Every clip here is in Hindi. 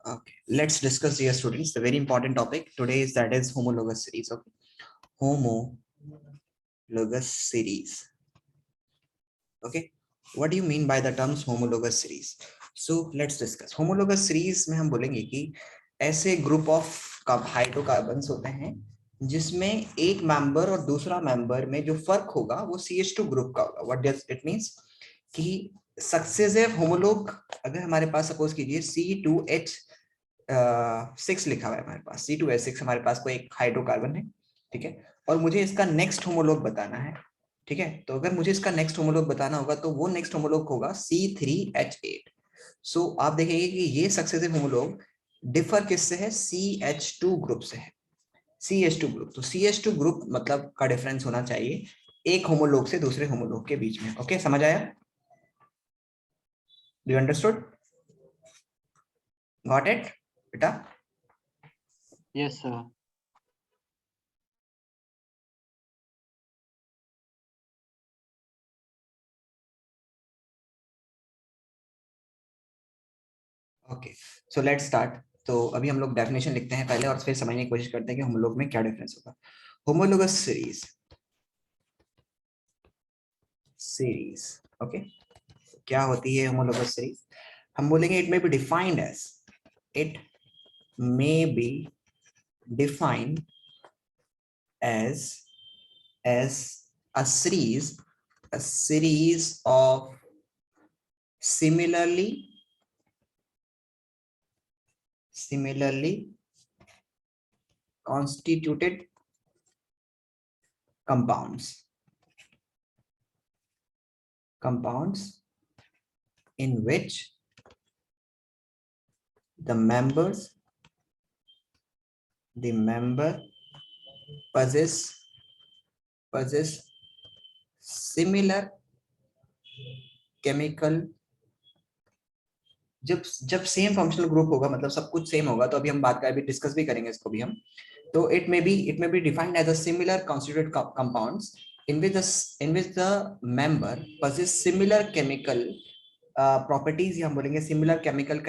Okay, let's discuss, dear students, the very important topic today is that is homologous series. Okay, homologous series. Okay, what do you mean by the terms homologous series? So let's discuss. Homologous series में हम बोलेंगे कि ऐसे ग्रुप ऑफ हाइड्रोकार्बन्स होते हैं जिसमें एक मेंबर और दूसरा मेंबर में जो फर्क होगा वो CH2 ग्रुप का होगा. व्हाट डज इट मींस कि सक्सेसिव होमोलॉग अगर हमारे पास सपोज कीजिए C2H6 लिखा हुआ है हमारे पास, C2H6 हमारे पास कोई एक हाइड्रोकार्बन है, ठीक है, और मुझे इसका नेक्स्ट होमोलॉग बताना है, ठीक है. तो अगर मुझे इसका नेक्स्ट होमोलॉग बताना होगा तो वो नेक्स्ट होमोलॉग होगा C3H8. सो आप देखेंगे कि ये सक्सेसिव होमोलॉग डिफर किससे है? CH2 ग्रुप से है. CH2 ग्रुप, तो CH2 ग्रुप मतलब का डिफरेंस होना चाहिए एक होमोलॉग से दूसरे होमोलॉग के बीच में. ओके, समझ आया? Do you understood? Got it बेटा? Yes, sir. Okay, so let's start. तो अभी हम लोग डेफिनेशन लिखते हैं पहले और फिर समझने की कोशिश करते हैं कि होमोलॉग में क्या डिफरेंस होगा. होमोलोगस सीरीज, ओके, क्या होती है होमोलोगस सीरीज? हम बोलेंगे it may be defined as, it may be defined as a series of similarly constituted compounds in which the member possess similar chemical. जब सेम फंक्शनल ग्रुप होगा मतलब सब कुछ सेम होगा, तो अभी हम बात करें, डिस्कस भी करेंगे इसको भी हम. तो it may be defined as a similar constituted compounds in which the member possess similar chemical properties, या हम बोलेंगे similar chemical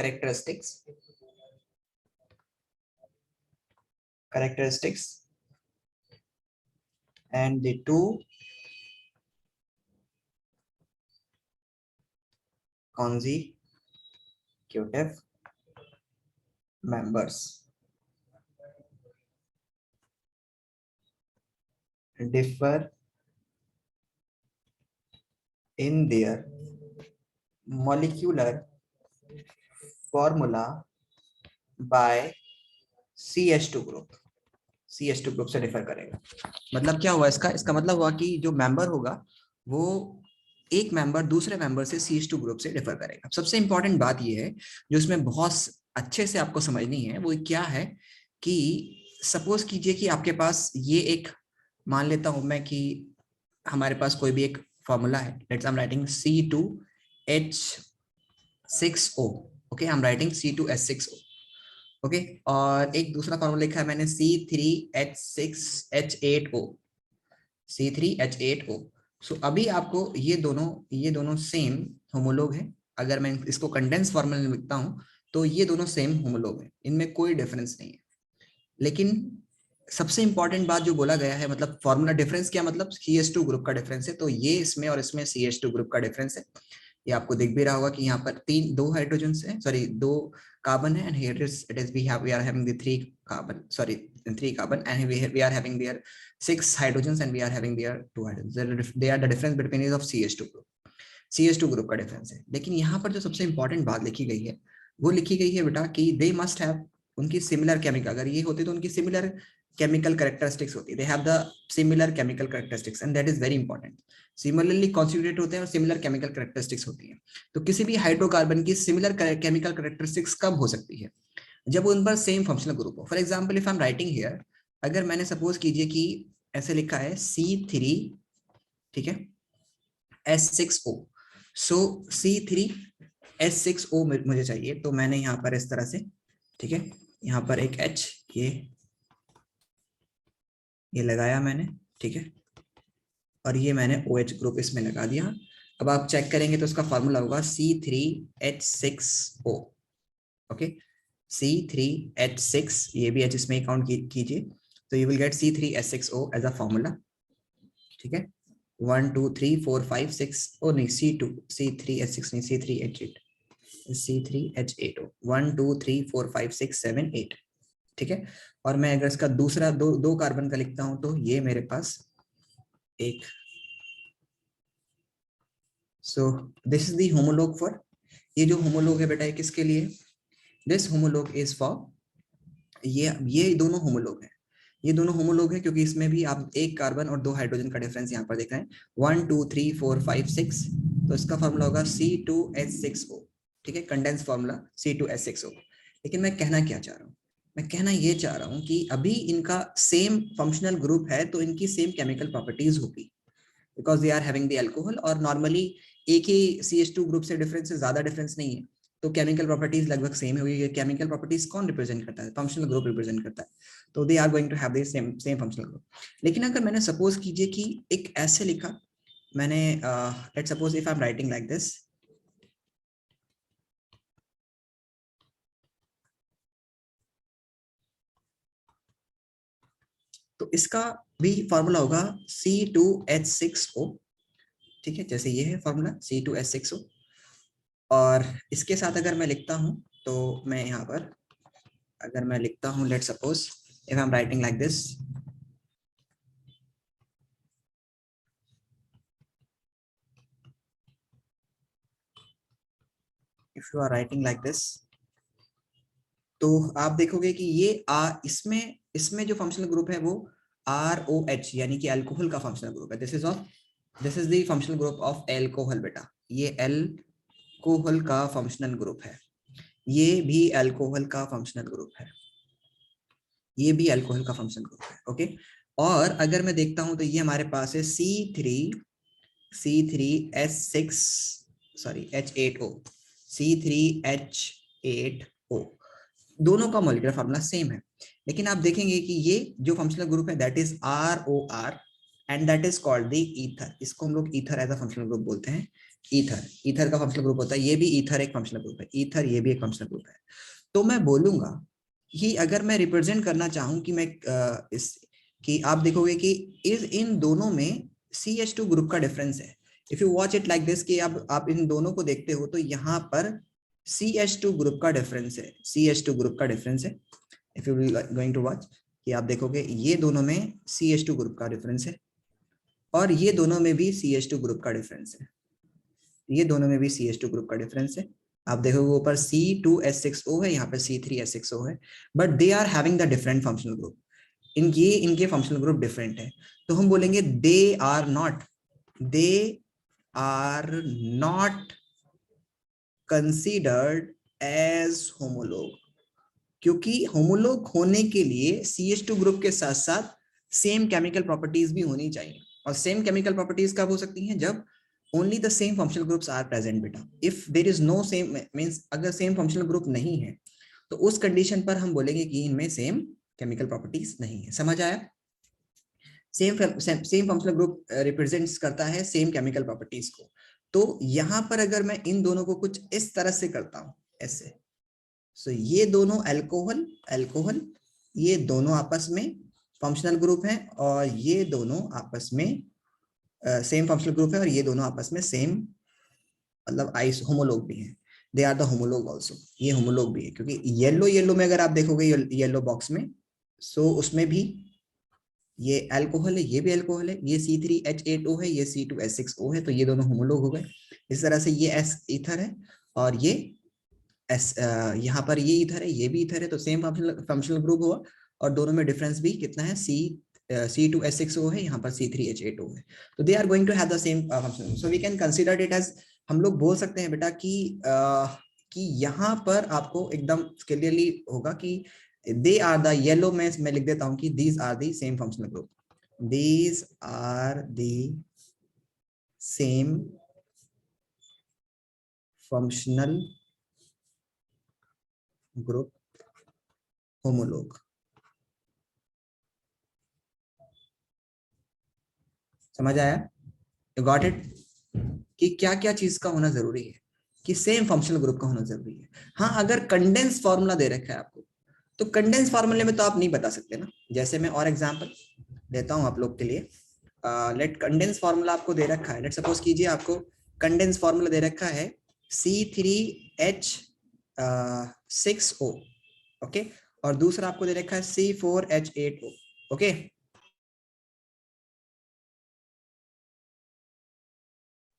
characteristics and the two consecutive members differ in their molecular formula by CH2 group. CH2 group से डिफर करेगा. मतलब क्या हुआ इसका मतलब हुआ कि जो मेंबर होगा वो एक मेंबर दूसरे मेंबर से CH2 ग्रुप से डिफर करेगा. सबसे इंपॉर्टेंट बात ये है जो इसमें बहुत अच्छे से आपको समझनी है, वो क्या है कि सपोज कीजिए कि आपके पास ये एक, मान लेता हूं मैं कि हमारे पास कोई भी एक फॉर्मूला है. Let's I am writing C2H6O. Okay, I am writing C2H6O. Okay, और एक दूसरा फॉर्मूला लिखा है मैंने C3H8O. C3H8O. सो अभी आपको ये दोनों सेम होमोलॉग है. अगर मैं इसको कंडेंस फॉर्मूला में लिखता हूं तो ये दोनों सेम होमोलॉग है, इनमें कोई डिफरेंस नहीं है. लेकिन सबसे इंपॉर्टेंट बात जो बोला गया है, मतलब फॉर्मूला डिफरेंस क्या, मतलब CH2 ग्रुप का डिफरेंस है. तो ये इसमें और इसमें CH2 ग्रुप का डिफरेंस है. ये आपको दिख भी रहा होगा कि यहाँ पर दो हाइड्रोजन है, सॉरी 2 कार्बन है, and here we are having the 3 carbon, sorry 3 carbon, and we are having there 6 hydrogens and we are having there 2 hydrogens. They are the difference between of CH2 group का डिफरेंस है. लेकिन यहाँ पर जो सबसे इंपॉर्टेंट बात लिखी गई है वो लिखी गई है बेटा कि दे मस्ट हैव, उनकी सिमिलर केमिकल, अगर ये होती तो उनकी सिमिलर केमिकल कैरेक्टरिस्टिक्स होती. They have the similar chemical characteristics and that is very important. Similarly constituted होते हैं और सिमिलर केमिकल कैरेक्टरिस्टिक्स होती हैं. तो किसी भी हाइड्रोकार्बन की सिमिलर केमिकल कैरेक्टरिस्टिक्स कब हो सकती है? जब उन पर सेम फंक्शनल ग्रुप हो. For example if I am writing here, अगर मैंने सपोज कीजिए कि ऐसे लिखा है C3, ठीक है, H6O. सो C3H6O मुझे चाहिए, तो मैंने यहाँ पर इस तरह से, ठीक है, यहाँ पर एक H ये लगाया मैंने, ठीक है, और ये मैंने OH ग्रुप इसमें लगा दिया. अब आप चेक करेंगे तो उसका फॉर्मूला होगा C3H6O. ओके, C3H6, ये भी H इसमें काउंट कीजिए, तो you will get C3H6O as a formula, ठीक है। 1 2 3 4 5 6, ओ नहीं C3H6 नहीं, C3H8, C3H8O, 1 2 3 4 5 6 7 8, ठीक है। और मैं अगर इसका दूसरा दो कार्बन का लिखता हूं तो ये मेरे पास एक, so this is the homologue for, ये जो होमोलॉग है बेटा ये किसके लिए, दिस होमोलॉग इज फॉर, ये दोनों होमोलॉग हैं, ये दोनों होमोलॉग है क्योंकि इसमें भी आप एक कार्बन और दो हाइड्रोजन का डिफरेंस यहाँ पर देख रहे हैं, 1 2 3 4 5 6, तो इसका फॉर्मूला होगा C2H6O, ठीक है, कंडेंस फॉर्मूला C2H6O। लेकिन मैं कहना क्या चाह रहा हूँ, मैं कहना ये चाह रहा हूँ कि अभी इनका सेम फंक्शनल ग्रुप है तो इनकी सेम केमिकल प्रॉपर्टीज होगी, because they are having the alcohol, और नॉर्मली एक ही CH2 ग्रुप से डिफरेंस से ज्यादा डिफरेंस नहीं है, तो केमिकल प्रॉपर्टीज लगभग सेम होगी। केमिकल प्रॉपर्टीज कौन रिप्रेजेंट करता है, फंक्शनल ग्रुप रिप्रेजेंट करता है, तो they are going to have the same functional group. लेकिन अगर मैंने सपोज कीजिए कि एक ऐसे लिखा, मैंने late suppose if I am writing like this, तो इसका भी फॉर्मूला होगा C2H6O, ठीक है, जैसे ये है फॉर्मूला C2H6O, और इसके साथ अगर मैं लिखता हूं तो मैं यहाँ पर अगर मैं लिखता हूं, let suppose if I am writing like this, if you are writing like this, तो आप देखोगे कि ये इसमें इसमें जो फंक्शनल ग्रुप है वो ROH यानी कि अल्कोहल का फंक्शनल ग्रुप है, this is the functional group of alcohol बेटा, ये एल्कोहल का फंक्शनल ग्रुप है, ये भी एल्कोहल का फंक्शनल ग्रुप है, ये भी अल्कोहल का फंक्शनल ग्रुप है, ओके। और अगर मैं देखता हूं तो ये हमारे पास है C3H6, सॉरी H8O, C3H8O, दोनों का मॉलिक्यूलर फार्मूला सेम है, लेकिन आप देखेंगे कि ये जो फंक्शनल ग्रुप है that is ROR and that is called the ether, इसको हम लोग ether as a functional group बोलते हैं, ईथर का फंक्शनल ग्रुप होता है, ये भी ईथर एक फंक्शनल ग्रुप है, ईथर ये भी एक फंक्शनल ग्रुप है। तो मैं बोलूंगा कि अगर मैं रिप्रेजेंट करना चाहूं कि मैं इस कि आप देखोगे कि इस इन दोनों में CH2 ग्रुप का डिफरेंस है, if you watch it like this कि आप इन दोनों को देखते हो तो यहाँ पर CH2 ग्रुप का डिफरेंस है, CH2 ग्रुप का डिफरेंस है, if you going to watch कि आप देखोगे ये दोनों में CH2 ग्रुप का डिफरेंस है, और ये दोनों में भी CH2 ग्रुप का डिफरेंस है, ये दोनों में भी CH2 ग्रुप का डिफरेंस है। आप देखोगे ऊपर C2H6O है, यहाँ पे C3H6O है, but they are having the different functional group, इनके फंक्शनल ग्रुप डिफरेंट है, तो हम बोलेंगे they are not considered as homologue, क्योंकि होमोलॉग होने के लिए CH2 ग्रुप के साथ साथ सेम केमिकल प्रॉपर्टीज भी होनी चाहिए, और सेम केमिकल प्रॉपर्टीज कब हो सकती हैं, जब only the same functional groups are present बेटा, if there is no same means अगर सेम फंक्शनल ग्रुप नहीं है तो उस कंडीशन पर हम बोलेंगे कि इनमें सेम केमिकल प्रॉपर्टीज नहीं है, समझ आया। सेम फंक्शनल ग्रुप रिप्रेजेंट्स करता है सेम केमिकल प्रॉपर्टीज को, तो यहां पर अगर मैं इन दोनों को कुछ इस तरह से करता हूं ऐसे, सो ये दोनों अल्कोहल अल्कोहल, ये दोनों आपस में फंक्शनल ग्रुप हैं, और ये दोनों आपस में सेम फंक्शनल ग्रुप है, और ये दोनों आपस में सेम मतलब आइस होमोलॉग भी हैं, they are the homologue also, ये होमोलॉग भी है, क्योंकि येलो येलो में अगर आप देखोगे येलो बॉक्स में, सो उसमें भी ये अल्कोहल है, ये भी अल्कोहल है, ये C3H8O है, ये C2H6O है, तो ये दोनों होमोलॉग हो गए। इस तरह से ये S ईथर है और ये एस, यहाँ पर ये ईथर है, ये भी ईथर है, तो सेम फंक्शनल ग्रुप हुआ, और दोनों में डिफरेंस भी कितना है, C2H6O है, यहाँ पर C3H8O है, तो they are going to have the same function, so we can consider it as, हम लोग बोल सकते हैं बेटा कि यहाँ पर आपको एकदम क्लियरली होगा कि दे आर द येलो में मैं लिख देता हूँ कि these are the same functional group, these are the same functional group homologue, समझ आया, यू गॉट इट, कि क्या क्या चीज का होना जरूरी है, कि सेम फंक्शनल ग्रुप का होना जरूरी है। हाँ, अगर कंडेंस फॉर्मूला दे रखा है आपको, तो कंडेंस फॉर्मूले में तो आप नहीं बता सकते ना। जैसे मैं और एग्जांपल देता हूं आप लोग के लिए। लेट कंडेंस फॉर्मूला आपको दे रखा है, लेट सपोज कीजिए आपको कंडेंस फॉर्मूला दे रखा है C3H6O, ओके, और दूसरा आपको दे रखा है C4H8O, okay.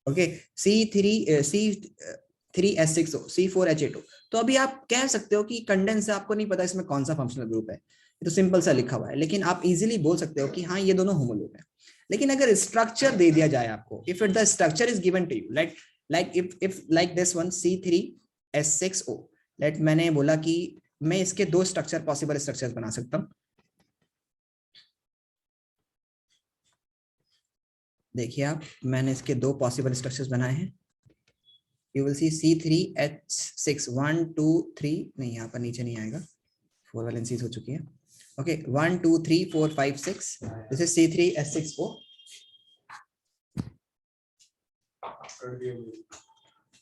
Okay, C3H6O, C4H8O। तो अभी आप कह सकते हो कि कंडेंस है, आपको नहीं पता इसमें कौन सा फंक्शनल ग्रुप है, ये तो सिंपल सा लिखा हुआ है, लेकिन आप इजीली बोल सकते हो कि हाँ ये दोनों होमोलोग हैं। लेकिन अगर स्ट्रक्चर दे दिया जाए आपको, if it the structure is given to you, like if like this one C3H6O, let मैंने बोला कि मैं इसके दो स्ट्रक्चर, पॉसिबल स्ट्रक्चर बना सकता हूँ। देखिए आप, मैंने इसके दो पॉसिबल स्ट्रक्चर्स बनाए हैं। यू विल सी C3H6 1 2 3, नहीं यहाँ पर नीचे नहीं आएगा, 4 वैलेंसीज हो चुकी है। Okay, 1 2 3 4 5 6, this is C3H6O।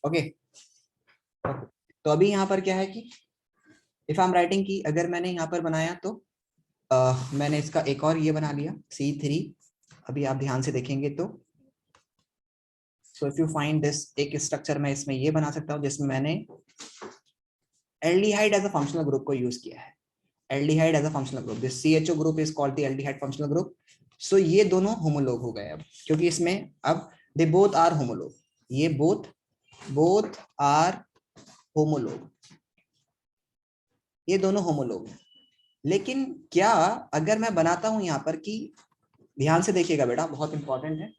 Okay, तो अभी यहाँ पर क्या है कि इफ आई एम राइटिंग की अगर मैंने यहाँ पर बनाया तो मैंने इसका एक और ये बना लिया C3। अभी आप ध्यान से देखेंगे तो so if you find this, एक स्ट्रक्चर मैं इसमें ये बना सकता हूँ जिसमें मैंने aldehyde as a functional group को यूज किया है। Aldehyde as a functional group, this CHO group is called the aldehyde functional group. So ये दोनों होमोलोग हो गए अब, क्योंकि इसमें अब दे बोथ आर होमोलोग, ये बोथ आर होमोलोग, ये दोनों होमोलोग हैं। लेकिन क्या अगर मैं बनाता हूं यहाँ पर कि, ध्यान से देखिएगा बेटा, बहुत इंपॉर्टेंट है,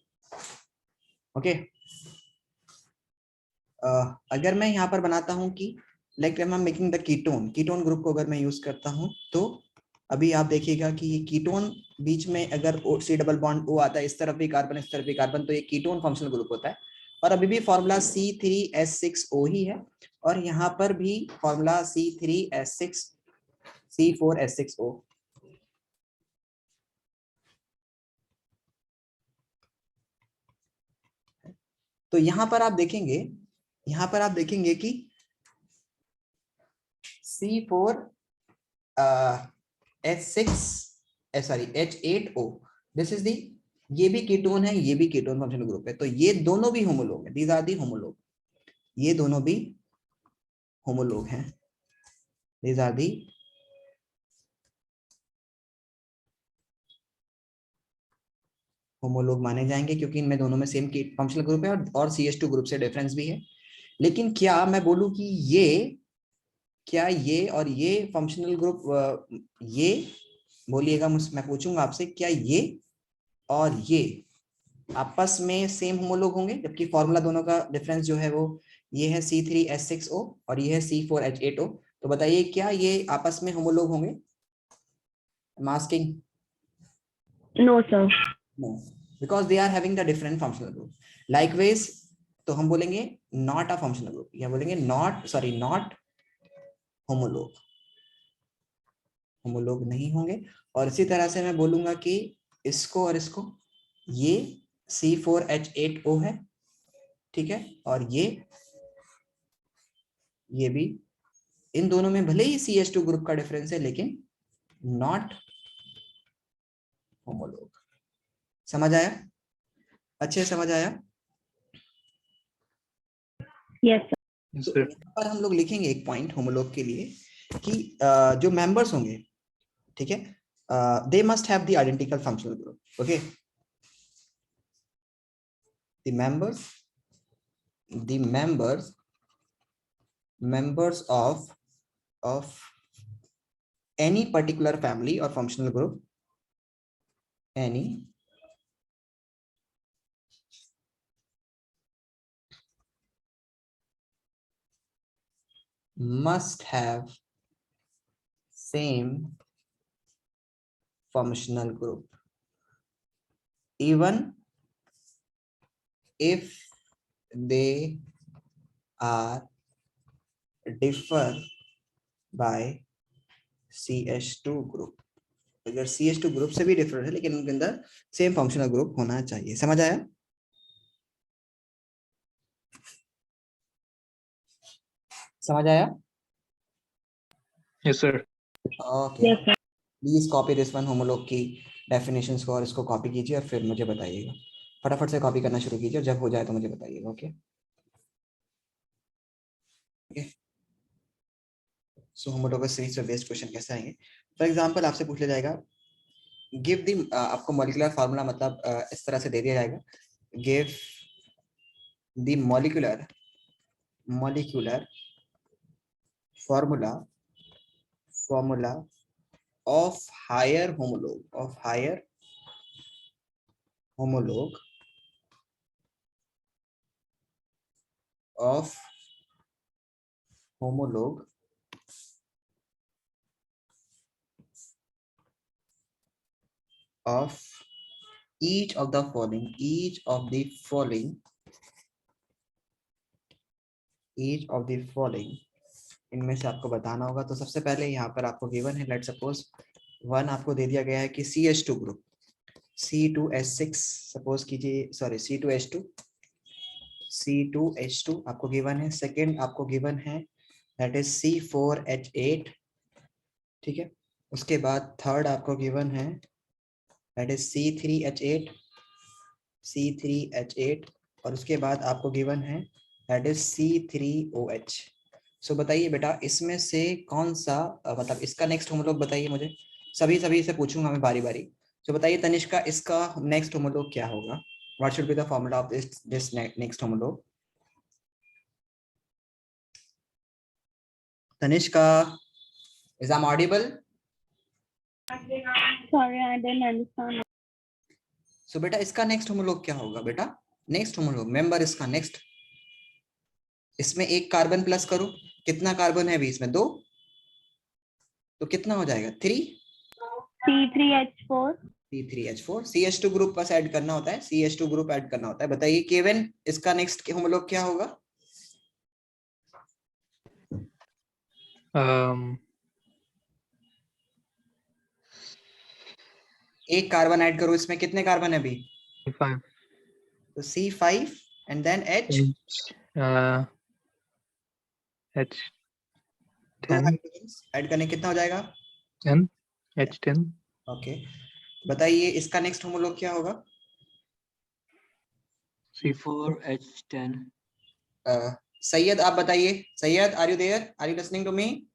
ओके। अगर मैं यहाँ पर बनाता हूँ कि like I am making the ketone group को अगर मैं यूज करता हूँ, तो अभी आप देखिएगा कि ये कीटोन, बीच में अगर C डबल बॉन्ड O आता है, इस तरफ भी कार्बन इस तरफ भी कार्बन, तो ये कीटोन फंक्शनल ग्रुप होता है। और अभी भी फॉर्मूला C3H6O ही है, और यहाँ पर भी फॉर्मूला C3H6 C4H6O। तो यहाँ पर आप देखेंगे, यहाँ पर आप देखेंगे कि H8O, दिस इज दी, ये भी कीटोन है, ये भी कीटोन फंक्शनल ग्रुप है, तो ये दोनों भी होमोलोग है, दीज आर दी होमोलोग, ये दोनों भी होमोलोग हैं, दीज आर दी होमोलोग माने जाएंगे, क्योंकि इनमें दोनों में सेम फंक्शनल ग्रुप है और CH2 ग्रुप से डिफरेंस भी है। लेकिन क्या मैं बोलूं कि क्या ये और ये फंक्शनल ग्रुप, ये बोलिएगा, मैं पूछूंगा आपसे, क्या ये और ये आपस में सेम होमोलोग होंगे, जबकि फॉर्मूला दोनों का डिफरेंस जो है वो ये है C3H6O और ये है C4H8O। तो बताइए क्या ये आपस में होमोलोग होंगे? मास्किंग No, sir. No, because they are having the different functional group. Likewise तो हम बोलेंगे नॉट अ फंक्शनल ग्रुप, या बोलेंगे नॉट होमोलोग, होमोलोग नहीं होंगे। और इसी तरह से मैं बोलूंगा कि इसको और इसको, ये C4H8O है, ठीक है, और ये भी, इन दोनों में भले ही CH2 ग्रुप का डिफरेंस है, लेकिन नॉट होमोलोग। समझ आया? अच्छे समझ आया? Yes, sir. तो यहाँ पर हम लोग लिखेंगे एक पॉइंट होमोलोग के लिए कि जो मेंबर्स होंगे, ठीक है, they must have the identical functional group, okay. The members of any particular family or functional group, any must have same functional group, even if they are differ by CH2 group. अगर CH2 ग्रुप से भी डिफरेंट है, लेकिन उनके अंदर सेम फंक्शनल ग्रुप होना चाहिए। समझ आया? समझ आया? Yes, sir. Okay, Yes, sir. Please copy this one, homologue की डेफिनेशंस को, और इसको कॉपी कीजिए और फिर मुझे बताइएगा। फटाफट से कॉपी करना शुरू कीजिए, जब हो जाए तो मुझे बताइएगा। ओके, सो होमोलॉगस सीरीज से बेस्ड क्वेश्चन कैसे आएंगे? फॉर एग्जांपल आपसे पूछ लिया जाएगा, गिव दी, आपको मॉलिक्यूलर फार्मूला मतलब इस तरह से दे दिया जाएगा, give the molecular formula of higher homologue of each of the following इनमें से आपको बताना होगा। तो सबसे पहले यहाँ पर आपको गिवन है, लेट सपोज 1 आपको दे दिया गया है कि CH2 ग्रुप, C2H6 सपोज कीजिए, सॉरी C2H2 आपको गिवन है। सेकंड आपको गिवन है दैट इज C4H8, ठीक है। उसके बाद थर्ड आपको गिवन है दैट इज C3H8 और उसके बाद आपको गिवन है दैट इज C3OH। सो बताइए बेटा, इसमें से कौन सा मतलब इसका नेक्स्ट होमोलॉग बताइए मुझे। सभी से पूछूंगा मैं बारी बारी। तो बताइए तनिष्का, इसका नेक्स्ट होमोलॉग क्या होगा? What should be the formula of this next homologue? Tanishka, is I am audible? Sorry, I didn't understand. सो बेटा इसका नेक्स्ट होमोलॉग क्या होगा? बेटा नेक्स्ट होमोलॉग मेंबर इसका नेक्स्ट, इसमें एक कार्बन प्लस करो, कितना कार्बन है अभी इसमें? 2, तो कितना हो जाएगा? 3 C3H4. C3H4 CH2 ग्रुप बस ऐड करना होता है, CH2 ग्रुप ऐड करना होता है। बताइए केविन, इसका नेक्स्ट होमोलॉग क्या होगा? एक कार्बन ऐड करो, इसमें कितने कार्बन है अभी? 5. तो C5 and then H, H10. Add करने कितना हो जाएगा? 10. H10. ओके, बताइए इसका नेक्स्ट होमोलॉग क्या होगा? C4H10. सैयद आप बताइए, Syed are you there, are you listening to me?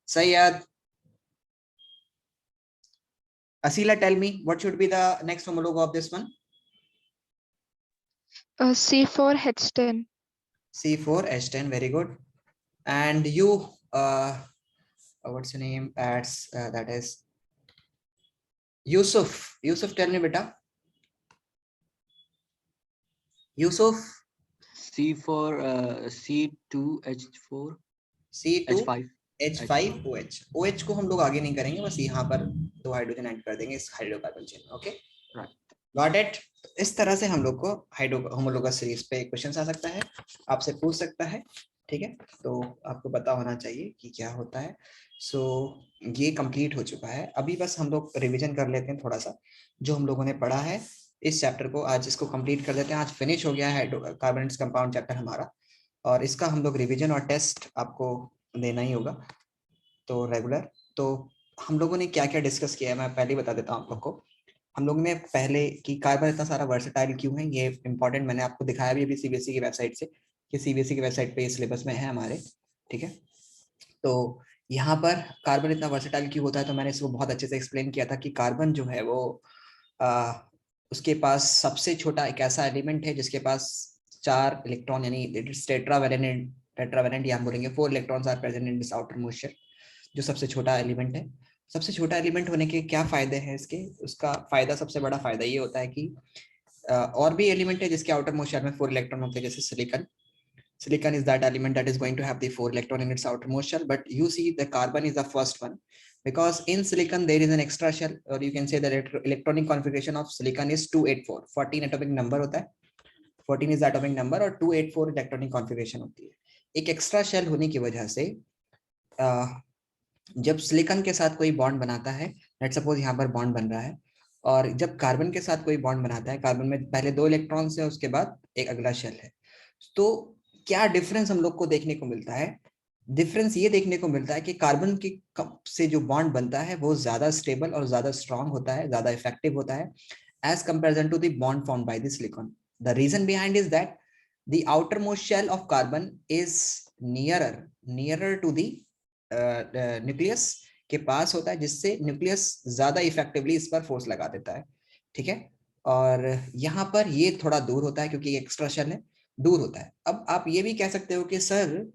Syed, Asila, tell me what should be the next homologue of this one? C4H10. C4H10, very good. And you, what's your name? That is Yusuf. Yusuf, tell me beta. Yusuf. C2H4. C2H5. H5OH. OH को हम लोग आगे नहीं करेंगे, बस यहाँ पर 2 हाइड्रोजन ऐड कर देंगे इस hydrocarbon chain. Okay, got it? इस तरह से हम लोग को होमोलोगस सीरीज पे क्वेश्चन आ सकता है, आपसे पूछ सकता है, ठीक है। तो आपको पता होना चाहिए कि क्या होता है। सो ये कंप्लीट हो चुका है। अभी बस हम लोग रिवीजन कर लेते हैं थोड़ा सा जो हम लोगों ने पढ़ा है इस चैप्टर को। आज इसको कंप्लीट कर देते हैं। आज फिनिश हो गया है कार्बोनेट्स कंपाउंड चैप्टर हमारा, और इसका हम लोग रिवीजन और टेस्ट आपको देना ही होगा तो रेगुलर। तो हम लोगों ने क्या क्या डिस्कस किया है मैं पहले बता देता हूँ आप लोग को। हम लोग ने पहले कि कार्बन इतना सारा वर्सेटाइल क्यों है, ये इंपॉर्टेंट मैंने आपको दिखाया भी अभी सीबीएसई की वेबसाइट से, कि सीबीएसई की वेबसाइट पे ये सिलेबस में है हमारे, ठीक है। तो यहाँ पर कार्बन इतना वर्सेटाइल क्यों होता है, तो मैंने इसको बहुत अच्छे से एक्सप्लेन किया था कि कार्बन जो है वो उसके पास सबसे छोटा एक ऐसा एलिमेंट है जिसके पास 4 इलेक्ट्रॉन, यानी टेट्रावेलेंट या हम बोलेंगे 4 electrons are present in this outermost shell, जो सबसे छोटा एलिमेंट है। सबसे छोटा एलिमेंट होने के क्या फायदे हैं इसके? उसका फायदा, सबसे बड़ा फायदा ये होता है कि और भी एलिमेंट है जिसके आउटर मोस्ट शेल में 4 इलेक्ट्रॉन होते हैं, जैसे silicon is that element that is going to have the 4 electron in its outermost shell, but you see the carbon is the first one, because in silicon there is an extra shell, or you can say the electronic configuration of silicon is 284, 14 atomic number होता है, 14 is the atomic number और 284 इलेक्ट्रॉनिक कॉन्फ़िगरेशन होती है। एक एक्स्ट्रा शेल होने की वजह से जब सिलिकॉन के साथ कोई बॉन्ड बनाता है, लेट्स सपोज यहाँ पर बॉन्ड बन रहा है, और जब कार्बन के साथ कोई बॉन्ड बनाता है, कार्बन में पहले 2 इलेक्ट्रॉन्स है, उसके बाद एक अगला शेल है, तो क्या डिफरेंस हम लोग को देखने को मिलता है? डिफरेंस ये देखने को मिलता है कि कार्बन के से जो बॉन्ड बनता है वो ज्यादा स्टेबल और ज्यादा स्ट्रांग होता है, ज्यादा इफेक्टिव होता है as comparison to the bond formed by the silicon. The reason behind is that the outermost shell of carbon is nearer to the nucleus के पास होता है, जिससे न्यूक्लियस ज्यादा इफेक्टिवली इस पर फोर्स लगा देता है. ठीक है, और यहाँ पर ये थोड़ा दूर होता है क्योंकि एक्स्ट्रा शेल है, दूर होता है. अब आप ये भी कह सकते हो कि सर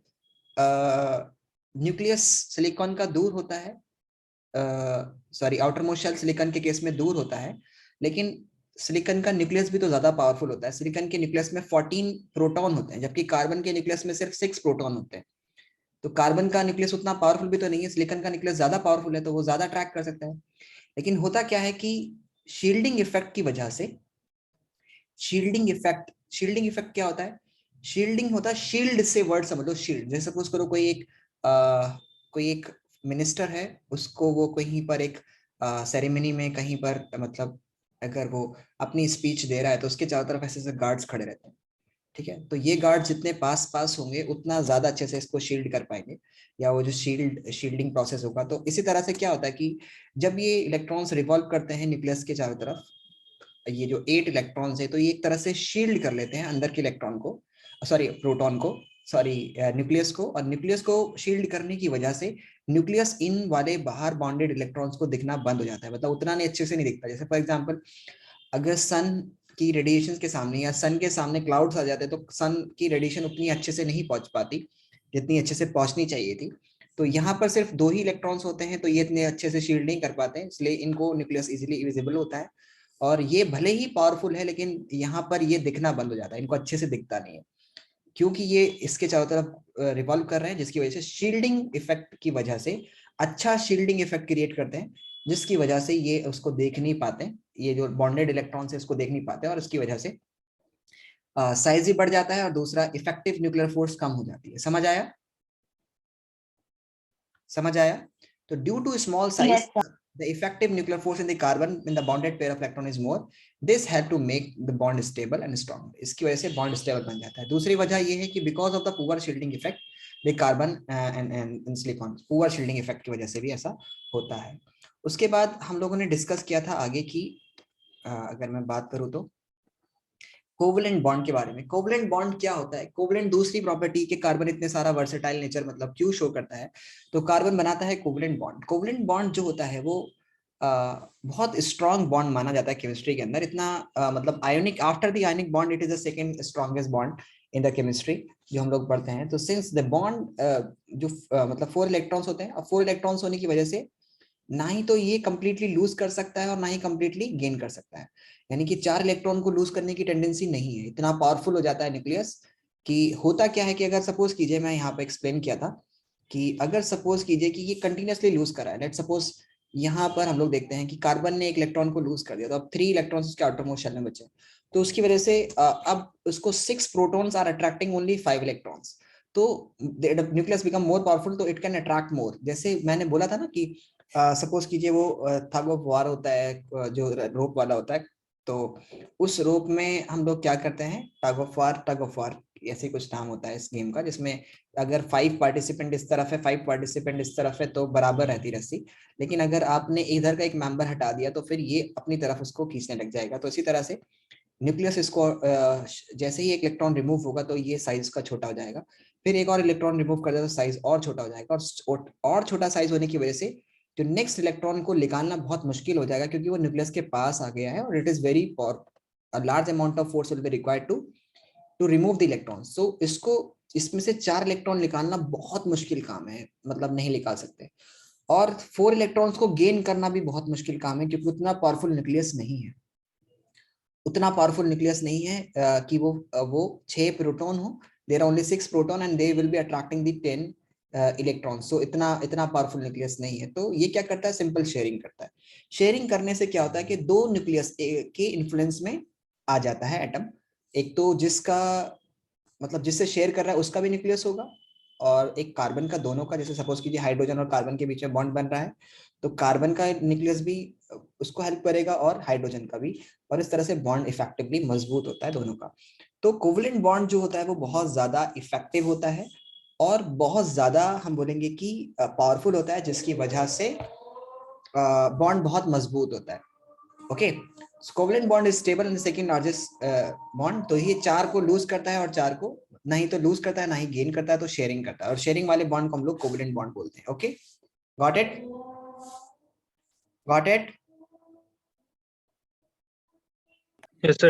न्यूक्लियस सिलिकॉन का दूर होता है, सॉरी आउटरमोस्ट शेल सिलिकॉन के केस में दूर होता है, लेकिन सिलिकॉन का न्यूक्लियस भी तो ज्यादा पावरफुल होता है. सिलिकॉन के न्यूक्लियस में 14 प्रोटॉन होते हैं, जबकि कार्बन के न्यूक्लियस में सिर्फ 6 प्रोटॉन होते हैं. तो कार्बन का न्यूक्लियस उतना पावरफुल भी तो नहीं है, सिलिकॉन का न्यूक्लियस ज्यादा पावरफुल है, तो वो ज्यादा अट्रैक्ट कर सकता है. लेकिन होता क्या है कि शील्डिंग इफेक्ट की वजह से, शील्डिंग इफेक्ट क्या होता है? शील्डिंग होता है, शील्ड से वर्ड समझ लो, शील्ड. जैसे सपोज करो कोई एक मिनिस्टर है, उसको वो कहीं पर एक सेरेमनी में कहीं पर, मतलब अगर वो अपनी स्पीच दे रहा है तो उसके चारों तरफ ऐसे गार्ड्स खड़े रहते हैं. ठीक है, तो ये गार्ड जितने पास होंगे उतना ज्यादा अच्छे से इसको शील्ड कर पाएंगे, या वो जो शील्डिंग प्रोसेस होगा. तो इसी तरह से क्या होता है कि जब ये इलेक्ट्रॉन्स रिवॉल्व करते हैं न्यूक्लियस के चारों तरफ, ये जो 8 इलेक्ट्रॉन्स है, तो ये एक तरह से शील्ड कर लेते हैं अंदर के इलेक्ट्रॉन को, सॉरी प्रोटॉन को, सॉरी न्यूक्लियस को. और न्यूक्लियस को शील्ड करने की वजह से न्यूक्लियस इन वाले बाहर बॉन्डेड इलेक्ट्रॉन्स को दिखना बंद हो जाता है, मतलब उतना नहीं अच्छे से नहीं दिखता. जैसे फॉर एग्जांपल अगर सन की रेडिएशन के सामने या सन के सामने क्लाउड्स आ जाते हैं, तो सन की रेडिएशन उतनी अच्छे से नहीं पहुंच पाती जितनी अच्छे से पहुंचनी चाहिए थी. तो यहाँ पर सिर्फ 2 ही इलेक्ट्रॉन्स होते हैं, तो ये इतने अच्छे से शील्ड नहीं कर पाते हैं, इसलिए इनको न्यूक्लियस इजीली विजिबल होता है. और ये भले ही पावरफुल है, लेकिन यहाँ पर ये दिखना बंद हो जाता है, इनको अच्छे से दिखता नहीं है, क्योंकि ये इसके चारों तरफ रिवॉल्व कर रहे हैं, जिसकी वजह से शील्डिंग इफेक्ट की वजह से अच्छा शील्डिंग इफेक्ट क्रिएट करते हैं, जिसकी वजह से ये उसको देख नहीं पाते, ये जो बॉन्डेड इलेक्ट्रॉन है उसको देख नहीं पाते, और उसकी वजह से साइज भी बढ़ जाता है, और दूसरा इफेक्टिव न्यूक्लियर फोर्स कम हो जाती है. समझ आया? समझ आया? तो due to small size, the effective nuclear force in the carbon when the bonded pair of electron is more, this help to make the bond stable and strong. इसकी वजह से bond stable बन जाता है. दूसरी वजह ये है कि because of the poor shielding effect, the carbon and silicon, poor shielding effect की वजह से भी ऐसा होता है. उसके बाद हम लोगों ने डिस्कस किया था आगे की, अगर मैं बात करूं तो कोवलेंट बॉन्ड के बारे में. कोवलेंट बॉन्ड क्या होता है? कोवलेंट दूसरी प्रॉपर्टी के कार्बन इतने सारा वर्सेटाइल नेचर मतलब क्यों शो करता है, तो कार्बन बनाता है कोवलेंट बॉन्ड. कोवलेंट बॉन्ड जो होता है वो बहुत स्ट्रॉन्ग बॉन्ड माना जाता है केमिस्ट्री के अंदर. इतना मतलब ionic, after the ionic bond it is the second strongest bond in the chemistry जो हम लोग पढ़ते हैं. तो सिंस द बॉन्ड जो मतलब 4 इलेक्ट्रॉन्स होते हैं, और 4 इलेक्ट्रॉन्स होने की वजह से ना ही तो ये कंप्लीटली लूज कर सकता है और ना ही कंप्लीटली गेन कर सकता है, यानी कि 4 इलेक्ट्रॉन को लूज करने की टेंडेंसी नहीं है. इतना पावरफुल हो जाता है न्यूक्लियस कि होता क्या है कि अगर सपोज कीजिए, मैं यहाँ पे एक्सप्लेन किया था कि अगर सपोज कीजिए कि ये कंटिन्यूअसली लूज कर रहा है, लेट सपोज यहाँ पर हम लोग देखते हैं कि कार्बन ने 1 इलेक्ट्रॉन को लूज कर दिया, तो अब 3 इलेक्ट्रॉन्स उसके आउटरमोस्ट शेल में बचे, तो उसकी वजह से अब उसको 6 protons are attracting only 5 electrons. तो न्यूक्लियस बिकम मोर पावरफुल, तो इट कैन अट्रैक्ट मोर. जैसे मैंने बोला था ना कि सपोज कीजिए वो थग ऑफ वार होता है, जो रोप वाला होता है, तो उस रोप में हम लोग क्या करते हैं, टग ऑफ वार ऐसे कुछ नाम होता है इस गेम का, जिसमें अगर 5 पार्टिसिपेंट इस तरफ है, 5 पार्टिसिपेंट इस तरफ है, तो बराबर रहती रस्सी. लेकिन अगर आपने इधर का एक मेंबर हटा दिया तो फिर ये अपनी तरफ उसको खींचने लग जाएगा. तो इसी तरह से न्यूक्लियस इसको जैसे ही एक इलेक्ट्रॉन रिमूव होगा तो ये साइज का छोटा हो जाएगा, फिर एक और इलेक्ट्रॉन रिमूव कर दिया तो साइज और छोटा हो जाएगा, और छोटा साइज होने की वजह से जो नेक्स्ट इलेक्ट्रॉन को निकालना बहुत मुश्किल हो जाएगा, क्योंकि वो न्यूक्लियस के पास आ गया है, और it is very large amount of force will be required to remove the electron. So इसमें से 4 इलेक्ट्रॉन निकालना बहुत मुश्किल काम है, मतलब नहीं निकाल सकते. और 4 इलेक्ट्रॉन्स को गेन करना भी बहुत मुश्किल काम है, क्योंकि उतना पावरफुल न्यूक्लियस नहीं है, कि वो 6 प्रोटॉन हो. There are only 6 proton and they will be attracting the 10 electron. So इतना पावरफुल न्यूक्लियस नहीं है. तो ये क्या करता है, सिंपल शेयरिंग करता है. शेयरिंग करने से क्या होता है कि 2 न्यूक्लियस के इन्फ्लुएंस में आ जाता है एटम. एक तो जिसका मतलब जिससे शेयर कर रहा है उसका भी न्यूक्लियस होगा, और एक कार्बन का, दोनों का, जैसे सपोज कीजिए हाइड्रोजन और कार्बन के बीच में बॉन्ड बन रहा है, तो कार्बन का न्यूक्लियस भी उसको हेल्प करेगा और हाइड्रोजन का भी, और इस तरह से बॉन्ड इफेक्टिवली मजबूत होता है दोनों का। तो कोवलेंट बॉन्ड जो होता है वो बहुत ज्यादा इफेक्टिव होता है और बहुत ज्यादा हम बोलेंगे कि पावरफुल होता है, जिसकी वजह से बॉन्ड बहुत मजबूत होता है। Okay, covalent bond is stable and second largest bond. तो ये 4 को लूज करता है और 4 को नहीं तो लूज करता है ना ही गेन करता है, तो शेयरिंग करता है, और शेयरिंग वाले बॉन्ड को हम लोग कोवलेंट बॉन्ड बोलते हैं। Okay, got it, got it. Yes, sir.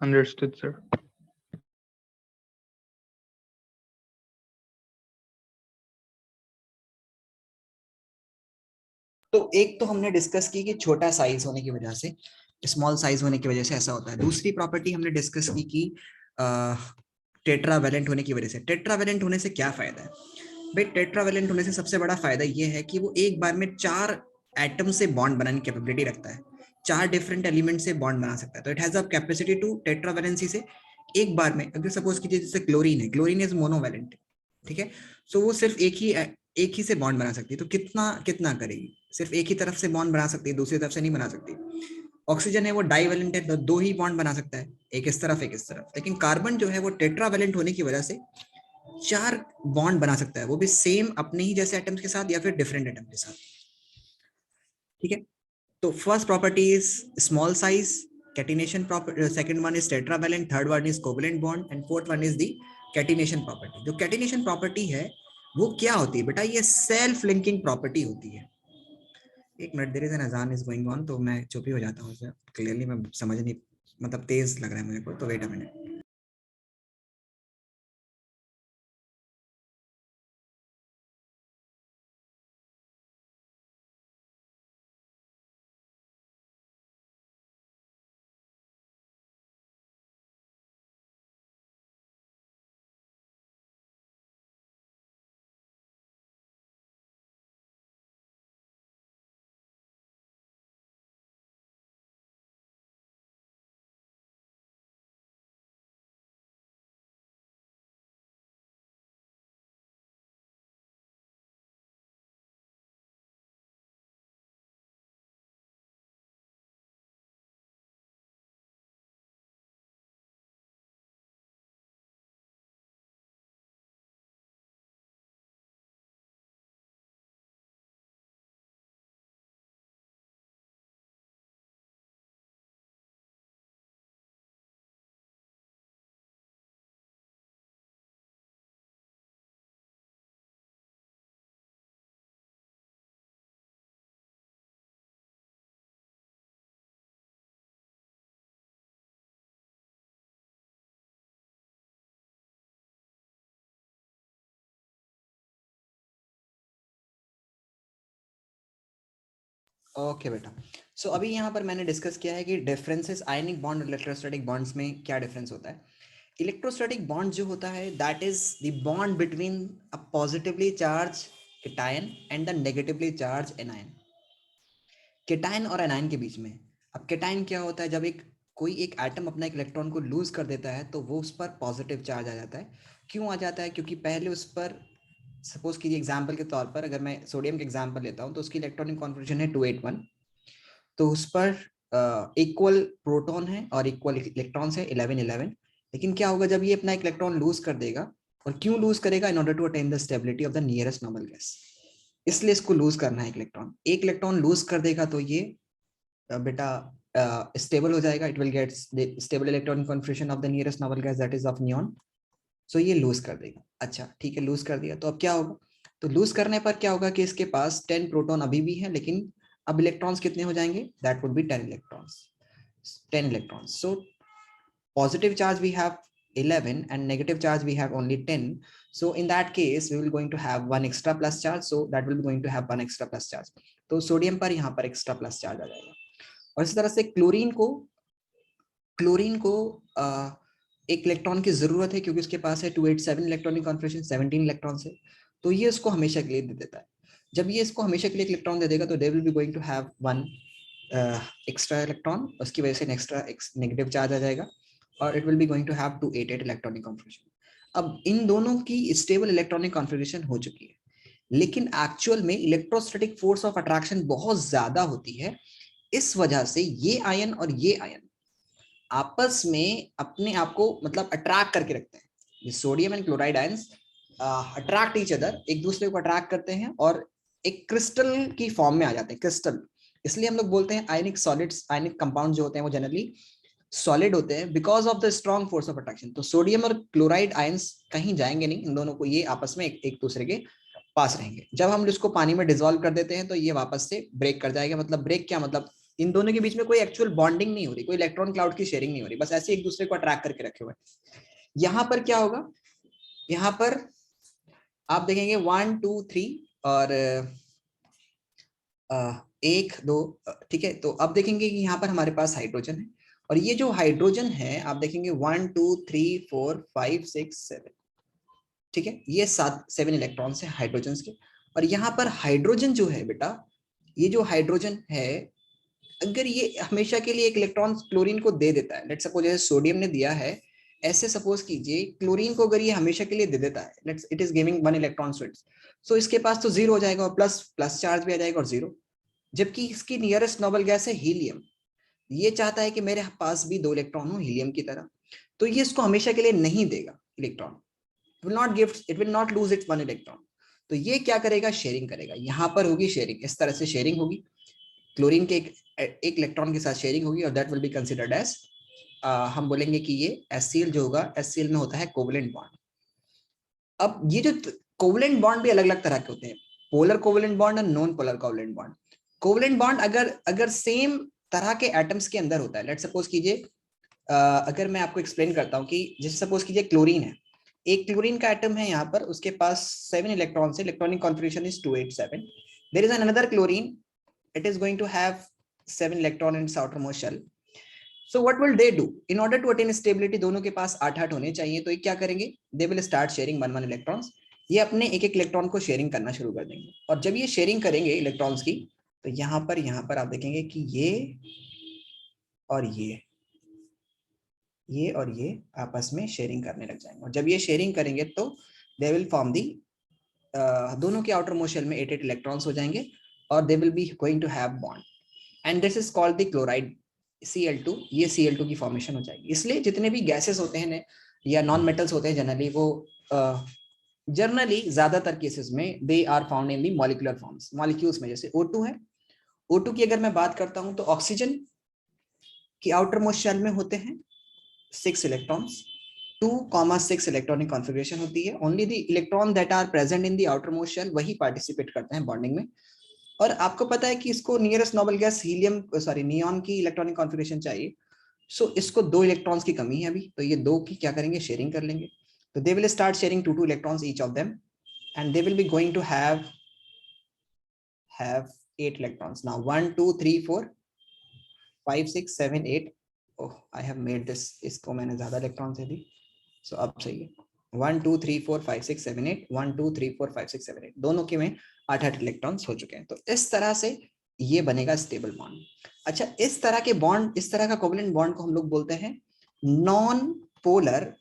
Understood, sir. तो एक तो हमने डिस्कस की कि छोटा साइज होने की वजह से, स्मॉल साइज होने की वजह से ऐसा होता है। दूसरी प्रॉपर्टी हमने डिस्कस की कि टेट्रावेलेंट होने की वजह से। टेट्रावेलेंट होने से क्या फायदा है भाई? टेट्रावेलेंट होने से सबसे बड़ा फायदा ये है कि वो एक बार में 4 एटम से बॉन्ड बनाने की कैपेबिलिटी रखता है, 4 डिफरेंट एलिमेंट से बॉन्ड बना सकता है। तो it has a capacity to tetravalency से एक बार में, अगर सपोज कीजिए जैसे क्लोरीन है, क्लोरीन इज मोनोवेलेंट, ठीक है, सो वो सिर्फ एक ही से बॉन्ड बना सकती है। तो कितना कितना करेगी? सिर्फ एक ही तरफ से बॉन्ड बना सकती है, दूसरी तरफ से नहीं बना सकती। ऑक्सीजन है वो डाइवेलेंट है, तो 2 ही बॉन्ड बना सकता है, एक इस तरफ एक इस तरफ। लेकिन कार्बन जो है वो टेट्रावेलेंट होने की वजह से 4 बॉन्ड बना सकता है, वो भी सेम अपने ही जैसे एटम्स के साथ या फिर डिफरेंट एटम के साथ। ठीक है, तो first property is small size, catenation property, second one is tetravalent, third one is covalent bond, and fourth one is the catenation property. जो कैटिनेशन प्रॉपर्टी है वो क्या होती है बेटा? ये सेल्फ लिंकिंग प्रॉपर्टी होती है। एक मिनट, देयर इज एन अजान इज गोइंग ऑन, तो मैं चुप ही हो जाता हूँ सर, क्लियरली मैं समझ नहीं, मतलब तेज लग रहा है मुझे को, तो वेट अ मिनट। ओके बेटा, सो अभी यहाँ पर मैंने डिस्कस किया है कि डिफरेंसेस आयनिक बॉन्ड और इलेक्ट्रोस्टैटिक बॉन्ड्स में क्या डिफरेंस होता है। इलेक्ट्रोस्टैटिक बॉन्ड जो होता है that is the bond between a positively charge cation and the negatively charge anion. Cation और एनायन के बीच में। अब केटायन क्या होता है? जब कोई एक एटम अपना एक इलेक्ट्रॉन को लूज कर देता है तो वो उस पर पॉजिटिव चार्ज आ जाता है। क्यों आ जाता है? क्योंकि पहले उस पर, सपोज कीजिए एग्जांपल के तौर पर अगर मैं सोडियम का एग्जांपल लेता हूं, तो उसकी इलेक्ट्रॉनिक कॉन्फ़िगरेशन है 281, तो उस पर इक्वल प्रोटॉन है और इक्वल इलेक्ट्रॉन्स है 1111। लेकिन क्या होगा जब ये अपना एक इलेक्ट्रॉन लूज कर देगा? और क्यों लूज करेगा? In order to attain the stability of the nearest normal gas, इसलिए इसको लूज करना है। एक इलेक्ट्रॉन लूज कर देगा तो ये बेटा स्टेबल हो जाएगा, it will get stable electronic configuration of the nearest normal gas that is of neon. So ये लूज कर देगा। अच्छा ठीक है, लूज कर दिया तो अब क्या होगा? तो लूज करने पर क्या होगा कि इसके पास 10 प्रोटॉन अभी भी है, लेकिन अब इलेक्ट्रॉन्स कितने हो जाएंगे? That would be 10 electrons, 10 electrons. So positive charge we have 11 and negative charge we have only 10. So in that case we will going to have one extra plus charge, so that will be going to have one extra plus charge. तो सोडियम पर यहाँ पर एक्स्ट्रा प्लस चार्ज आ जाएगा। और इसी तरह से क्लोरीन को एक इलेक्ट्रॉन की जरूरत है, क्योंकि उसके पास है 287 इलेक्ट्रॉनिक कॉन्फ़िगरेशन, 17 इलेक्ट्रॉन से, तो ये उसको हमेशा के लिए दे देता है। जब ये इसको हमेशा के लिए इलेक्ट्रॉन दे देगा तो they will be going to have one extra electron, उसकी वजह से एक्स्ट्रा नेगेटिव चार्ज आ जाएगा और it will be going to have 288 electronic configuration. अब इन दोनों की स्टेबल इलेक्ट्रॉनिक कॉन्फ़िगरेशन हो चुकी है, लेकिन एक्चुअल में इलेक्ट्रोस्टैटिक फोर्स ऑफ अट्रैक्शन बहुत ज्यादा होती है। इस वजह से ये आयन और ये आयन आपस में अपने आप को मतलब अट्रैक्ट करके रखते हैं। ये sodium and chloride ions attract each other, एक दूसरे को अट्रैक्ट करते हैं और एक क्रिस्टल की फॉर्म में आ जाते हैं, क्रिस्टल। इसलिए हम लोग बोलते हैं आयनिक सॉलिड्स, आयनिक कंपाउंड जो होते हैं वो जनरली सॉलिड होते हैं because of the strong force of attraction. तो सोडियम और क्लोराइड आयंस कहीं जाएंगे नहीं, इन दोनों को ये आपस में एक दूसरे के पास रहेंगे। जब हम इसको पानी में डिसॉल्व कर देते हैं तो ये वापस से ब्रेक कर जाएगा। मतलब ब्रेक क्या मतलब, इन दोनों के बीच में कोई एक्चुअल बॉन्डिंग नहीं हो रही, कोई इलेक्ट्रॉन क्लाउड की शेयरिंग नहीं हो रही, बस ऐसे एक दूसरे को अट्रैक्ट करके रखे हुए। यहाँ पर क्या होगा, यहाँ पर आप देखेंगे 1 2 3 और 1 2, ठीक है। तो अब देखेंगे कि यहाँ पर हमारे पास हाइड्रोजन है और ये जो हाइड्रोजन है आप देखेंगे 1 2 3 4 5 6 7, ठीक है। ये 7 इलेक्ट्रॉन्स है हाइड्रोजन के। और यहाँ पर हाइड्रोजन जो है बेटा, ये जो हाइड्रोजन है अगर ये हमेशा के लिए एक इलेक्ट्रॉन क्लोरीन को दे देता है, लेट्स सपोज जैसे सोडियम ने दिया है, ऐसे सपोज कीजिए क्लोरीन को अगर ये हमेशा के लिए दे देता है, let's it is giving 1 electron switch, so इसके पास तो 0 हो जाएगा और प्लस चार्ज भी आ जाएगा और 0। जबकि इसकी नियरेस्ट नोबल गैस है हीलियम, ये चाहता है कि मेरे पास भी 2 इलेक्ट्रॉन हो हीलियम की तरह, तो ये इसको हमेशा के लिए नहीं देगा electron, it will not lose its 1 electron. तो ये क्या करेगा, शेयरिंग करेगा। यहाँ पर होगी शेयरिंग, इस तरह से शेयरिंग होगी, क्लोरीन के एक इलेक्ट्रॉन के साथ शेयरिंग होगी और that will be considered as, हम बोलेंगे कि ये HCl जो होगा, HCl में होता है कोवलेंट बॉन्ड। अब ये जो कोवलेंट बॉन्ड भी अलग अलग तरह के होते हैं, पोलर कोवलेंट बॉन्ड और non polar covalent bond. Covalent bond अगर सेम तरह के एटम्स के अंदर होता है, लेट्स सपोज कीजिए अगर मैं आपको एक्सप्लेन करता हूँ कि जैसे सपोज कीजिए क्लोरीन है, एक क्लोरीन का एटम है यहाँ पर, उसके पास 7 इलेक्ट्रॉन है, electronic configuration is 287। There is another chlorine, it is going to have 7 electron in its outermost shell. So what will they do? In order to attain stability, दोनों के पास 8 होने चाहिए, तो ये क्या करेंगे, they will start sharing 1 electrons। ये अपने एक इलेक्ट्रॉन को शेयरिंग करना शुरू कर देंगे और जब ये शेयरिंग करेंगे इलेक्ट्रॉन्स की, तो यहाँ पर आप देखेंगे कि ये और ये और ये आपस में शेयरिंग करने लग जाएंगे और जब ये शेयरिंग करेंगे तो they will form the दोनों के आउटर मोस्ट शेल में 8 इलेक्ट्रॉन्स हो जाएंगे और they will be going to have bond and this is called the chloride Cl2। ये Cl2 की फॉर्मेशन हो जाएगी। इसलिए जितने भी गैसेस होते हैं या नॉन मेटल्स होते हैं जनरली, वो जनरली ज्यादातर केसेस में they are found in the molecular forms, molecules में। जैसे O2 है, O2 की अगर मैं बात करता हूं तो ऑक्सीजन की आउटर मोस्ट शेल में होते हैं 6 इलेक्ट्रॉन्स, 2,6 इलेक्ट्रॉनिक कॉन्फ़िगरेशन होती है। Only the electron that are present in the outermost shell वही पार्टिसिपेट करते हैं बॉन्डिंग में। और आपको पता है कि इसको नियरेस्ट नोबल गैस नियॉन की इलेक्ट्रॉनिक कॉन्फ़िगरेशन चाहिए, सो इसको 2 इलेक्ट्रॉन्स की कमी है अभी, तो ये 2 की क्या करेंगे, शेयरिंग कर लेंगे। तो they will start sharing 2 electrons each of them and they will be going to have 8 electrons. Now 1 2 3 4 5 6 7 8, oh I have made this, इसको मैंने ज्यादा इलेक्ट्रॉन्स दे दी, सो अब सही है। 1 2 3 4 5 6 7 8, 1 2 3 4 5 6 7 8, दोनों के में 8 इलेक्ट्रॉन्स हो चुके हैं। तो इस तरह से ये बनेगा स्टेबल बॉन्ड। अच्छा, इस तरह के बॉन्ड, इस तरह का कोवलेंट बॉन्ड को हम लोग बोलते हैं नॉन पोलर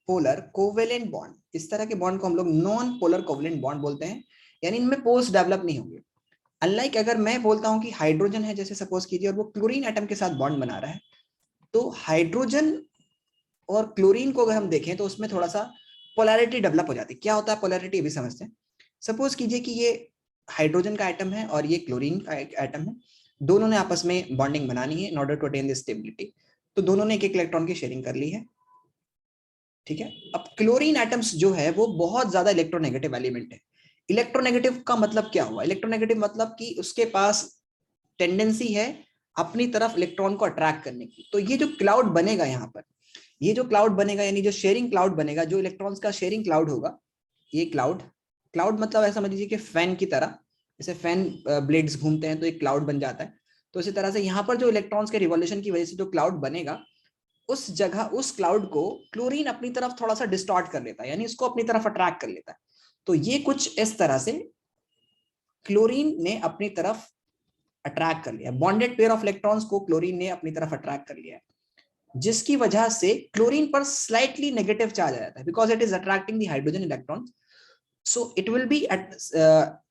कोवलेंट बॉन्ड। इस तरह के बॉन्ड को हम लोग नॉन पोलर कोवलेंट बॉन्ड बोलते हैं, यानी इनमें पोल्स डेवलप नहीं होंगे। अनलाइक अगर मैं बोलता हूं कि हाइड्रोजन है जैसे सपोज कीजिए और वो क्लोरीन एटम के साथ बॉन्ड बना रहा है, तो हाइड्रोजन और क्लोरीन को अगर हम देखें तो उसमें थोड़ा सा पोलैरिटी डेवलप हो जाती है। क्या होता है पोलैरिटी, भी समझते हैं। सपोज कीजिए कि ये हाइड्रोजन का एटम है और ये क्लोरीन का एटम है, दोनों ने आपस में बॉन्डिंग बनानी है in order to attain the stability, तो दोनों ने एक इलेक्ट्रॉन की शेयरिंग कर ली है, ठीक है। अब क्लोरीन एटम्स जो है वो बहुत ज्यादा इलेक्ट्रोनेगेटिव एलिमेंट है। इलेक्ट्रोनेगेटिव का मतलब क्या हुआ, इलेक्ट्रोनेगेटिव मतलब कि उसके पास टेंडेंसी है अपनी तरफ इलेक्ट्रॉन को अट्रैक्ट करने की। तो ये जो क्लाउड बनेगा यहाँ पर, ये जो क्लाउड बनेगा यानी जो शेयरिंग क्लाउड बनेगा, जो इलेक्ट्रॉन्स का शेयरिंग क्लाउड होगा, ये क्लाउड मतलब ऐसा समझ लीजिए कि फैन की तरह, जैसे फैन ब्लेड्स घूमते हैं तो एक क्लाउड बन जाता है, तो इसी तरह से यहाँ पर जो इलेक्ट्रॉन्स के रिवॉल्यूशन की वजह से जो क्लाउड बनेगा, उस जगह उस क्लाउड को क्लोरीन अपनी तरफ थोड़ा सा डिस्टॉर्ट कर लेता है, यानी इसको अपनी तरफ अट्रैक्ट कर लेता है। तो ये कुछ इस तरह से क्लोरीन ने अपनी तरफ अट्रैक्ट कर लिया, बॉन्डेड पेयर ऑफ इलेक्ट्रॉन्स को क्लोरीन ने अपनी तरफ अट्रैक्ट कर लिया, जिसकी वजह से क्लोरीन पर स्लाइटली नेगेटिव चार्ज आ जाता है because it is attracting the hydrogen electron. So it will B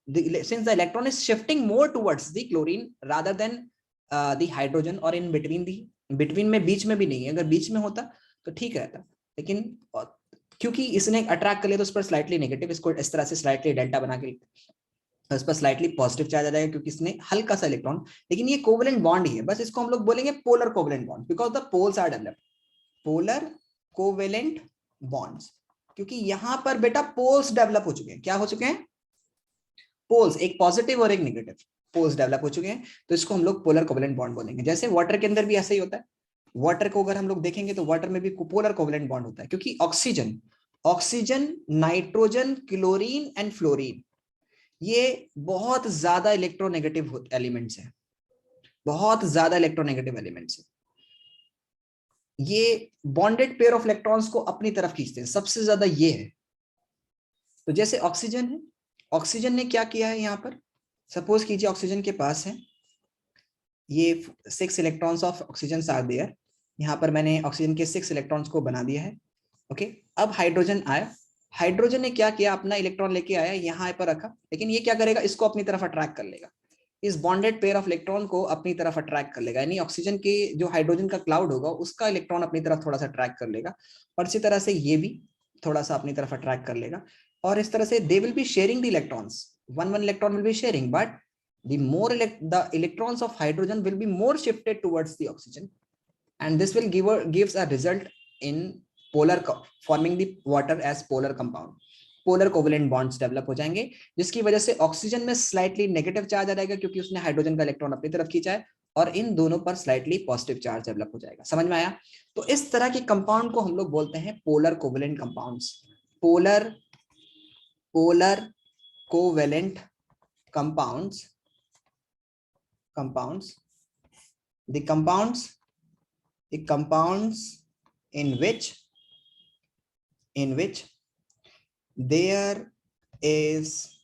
since the electron is shifting more towards the chlorine rather than the hydrogen or in between में बीच में भी नहीं है, अगर बीच में होता तो ठीक रहता, लेकिन क्योंकि इसने अट्रैक्ट कर लिया तो उस पर स्लाइटली नेगेटिव, इसको इस तरह से स्लाइटली डेल्टा बना के उस पर स्लाइटली पॉजिटिव चार्ज आ जाएगा क्योंकि इसने हल्का सा इलेक्ट्रॉन, लेकिन ये कोवेलेंट बॉन्ड ही है, बस इसको हम लोग बोलेंगे polar covalent bond because the poles are developed, polar covalent bonds, क्योंकि यहां पर बेटा पोल्स डेवलप हो चुके हैं. क्या हो चुके हैं? पोल्स, एक पॉजिटिव और एक नेगेटिव पोल्स डेवलप हो चुके हैं, तो इसको हम लोग पोलर कोवेलेंट बॉन्ड बोलेंगे. जैसे वाटर के अंदर भी ऐसा ही होता है, वाटर को अगर हम लोग देखेंगे तो वाटर में भी पोलर कोवेलेंट बॉन्ड होता है, क्योंकि oxygen nitrogen chlorine and fluorine ये बहुत ज्यादा इलेक्ट्रोनेगेटिव एलिमेंट्स हैं, बहुत ज्यादा इलेक्ट्रोनेगेटिव एलिमेंट्स हैं. ये बॉन्डेड पेयर ऑफ इलेक्ट्रॉन्स को अपनी तरफ खींचते हैं, सबसे ज्यादा ये है. तो जैसे ऑक्सीजन है, ऑक्सीजन ने क्या किया है यहाँ पर, सपोज कीजिए ऑक्सीजन के पास है ये 6 electrons of oxygen are there, यहाँ पर मैंने ऑक्सीजन के 6 इलेक्ट्रॉन्स को बना दिया है. ओके, अब हाइड्रोजन आया, हाइड्रोजन ने क्या किया, अपना इलेक्ट्रॉन लेके आया यहाँ पर रखा, लेकिन ये क्या करेगा, इसको अपनी तरफ अट्रैक्ट कर लेगा, इस बॉन्डेड पेयर ऑफ इलेक्ट्रॉन को अपनी तरफ अट्रैक्ट कर लेगा, यानी ऑक्सीजन के जो हाइड्रोजन का क्लाउड होगा उसका इलेक्ट्रॉन अपनी तरफ थोड़ा सा अट्रैक्ट कर लेगा, और इसी तरह से ये भी थोड़ा सा अपनी तरफ अट्रैक्ट कर लेगा, और इस तरह से दे will be sharing the electrons, one electron will be sharing, but the more the electrons of hydrogen will be more shifted towards the oxygen, and this will gives a result in polar forming the water as polar compound. Polar covalent bonds develop हो जाएंगे, जिसकी वजह से ऑक्सीजन में स्लाइटली नेगेटिव चार्ज आ जाएगा क्योंकि उसने हाइड्रोजन का इलेक्ट्रॉन अपनी तरफ खींचा है, और इन दोनों पर स्लाइटली पॉजिटिव चार्ज डेवलप हो जाएगा. समझ में आया? तो इस तरह के कंपाउंड को हम लोग बोलते हैं polar covalent compounds. Polar covalent compounds, the compounds in which there is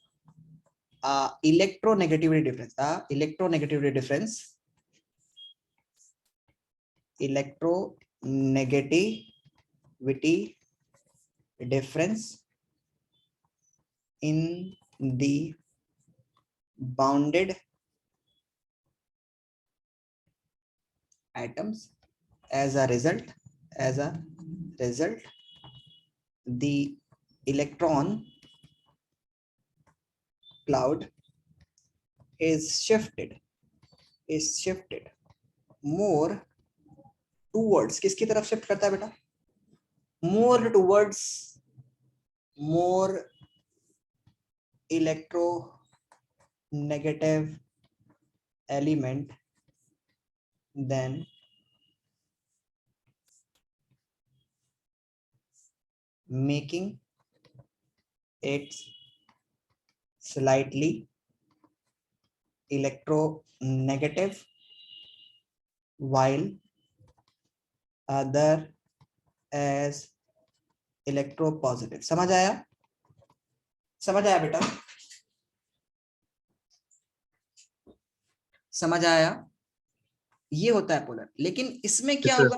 a electronegativity difference in the bounded atoms. As a result the electron cloud is shifted more towards, किसकी तरफ शिफ्ट करता है बेटा? more towards more electronegative element than making it slightly electronegative while other as electropositive. समझ आया बेटा? समझ आया? ये होता है पोलर. लेकिन इसमें क्या होगा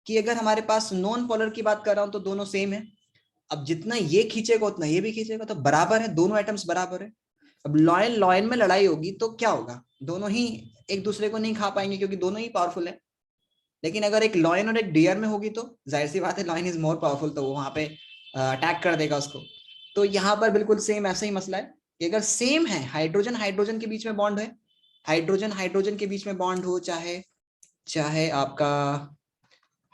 कि अगर हमारे पास नॉन पोलर की बात कर रहा हूं तो दोनों सेम है. अब जितना ये खींचेगा उतना ये भी खींचेगा, तो बराबर है, दोनों एटम्स बराबर है. अब लॉयन में लड़ाई होगी तो क्या होगा, दोनों ही एक दूसरे को नहीं खा पाएंगे क्योंकि दोनों ही पावरफुल है. लेकिन अगर एक लॉयन और एक डियर में होगी तो जाहिर सी बात है लॉयन इज मोर पावरफुल, तो वो वहां पे अटैक कर देगा उसको. तो यहाँ पर बिल्कुल सेम ऐसा ही मसला है कि अगर सेम है, हाइड्रोजन के बीच में बॉन्ड है, हाइड्रोजन के बीच में बॉन्ड हो, चाहे आपका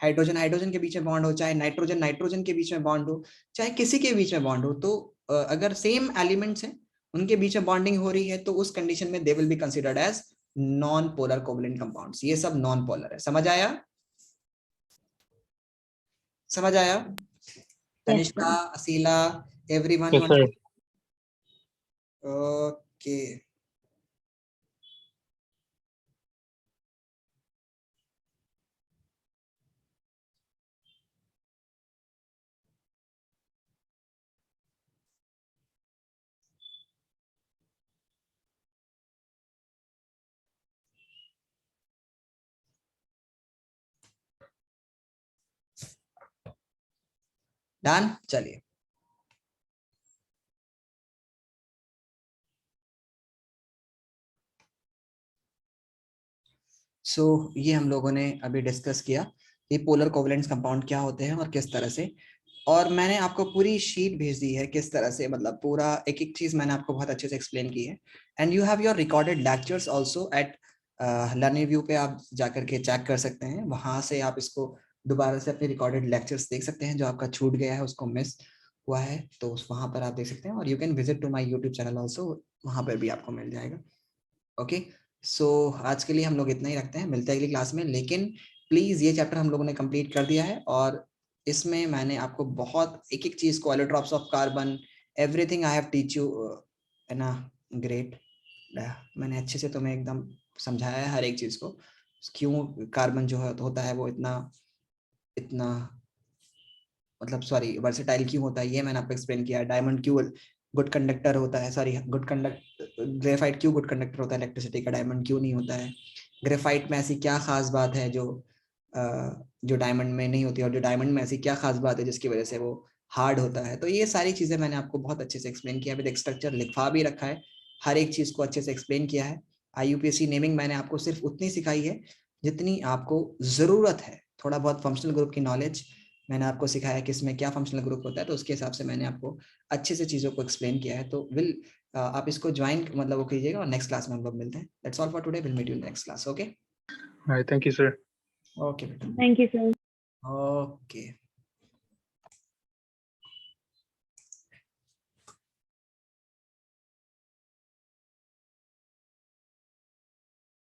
हाइड्रोजन के बीच में बॉन्ड हो, चाहे नाइट्रोजन के बीच में बॉन्ड हो, चाहे किसी के बीच में बॉन्ड हो, तो अगर सेम एलिमेंट्स हैं उनके बीच में बॉन्डिंग हो रही है तो उस कंडीशन में they will be considered as non polar covalent compounds. ये सब नॉन पोलर है. समझ आया? Tanishka, Asila, everyone? Yes, sir. Okay. Done, चलिए। सो ये हम लोगों ने अभी डिस्कस किया ये पोलर कोवलेंट कंपाउंड क्या होते हैं और किस तरह से, और मैंने आपको पूरी शीट भेज दी है किस तरह से, मतलब पूरा एक एक चीज मैंने आपको बहुत अच्छे से एक्सप्लेन की है। And you have your recorded lectures also at learning view पे, आप जाकर के चेक कर सकते हैं, वहां से आप इसको दोबारा से अपने रिकॉर्डेड लेक्चर्स देख सकते हैं, जो आपका छूट गया है उसको मिस हुआ है तो वहां पर आप देख सकते हैं, और you can visit to my YouTube channel also, वहां पर भी आपको मिल जाएगा। ओके, सो आज के लिए हम लोग इतना ही रखते हैं, मिलते हैं अगली क्लास में। लेकिन प्लीज ये चैप्टर हम लोगों ने कंप्लीट कर दिया है, और इसमें मैंने आपको बहुत एक एक चीज को, allotropes of carbon, everything I have teach you, है ना, ग्रेट। मैंने अच्छे से तुम्हें एकदम समझाया है हर एक चीज को, क्यों कार्बन जो होता है वो इतना इतना मतलब सॉरी वर्सेटाइल क्यों होता है, ये मैंने आपको एक्सप्लेन किया। डायमंड क्यों गुड कंडक्टर होता है, सॉरी गुड कंडक्ट ग्रेफाइट क्यों गुड कंडक्टर होता है इलेक्ट्रिसिटी का, डायमंड क्यों नहीं होता है। ग्रेफाइट में ऐसी क्या खास बात है जो डायमंड में नहीं होती, और जो डायमंड में ऐसी क्या खास बात है जिसकी वजह से वो हार्ड होता है। तो ये सारी चीजें मैंने आपको बहुत अच्छे से एक्सप्लेन किया, विद स्ट्रक्चर लिखवा भी रखा है, हर एक चीज को अच्छे से एक्सप्लेन किया है। IUPAC नेमिंग मैंने आपको सिर्फ उतनी सिखाई है जितनी आपको जरूरत है। थोड़ा बहुत फंक्शनल ग्रुप की नॉलेज मैंने आपको सिखाया कि इसमें क्या फंक्शनल ग्रुप होता है, तो उसके हिसाब से मैंने आपको अच्छे से चीजों को एक्सप्लेन किया है। तो आप इसको ज्वाइन मतलब वो कीजिएगा, और नेक्स्ट क्लास में हम लोग मिलते हैं। That's all for today, will meet you in next class. Okay All right. Thank you, sir. Okay बेटा, Thank you, sir. ओके।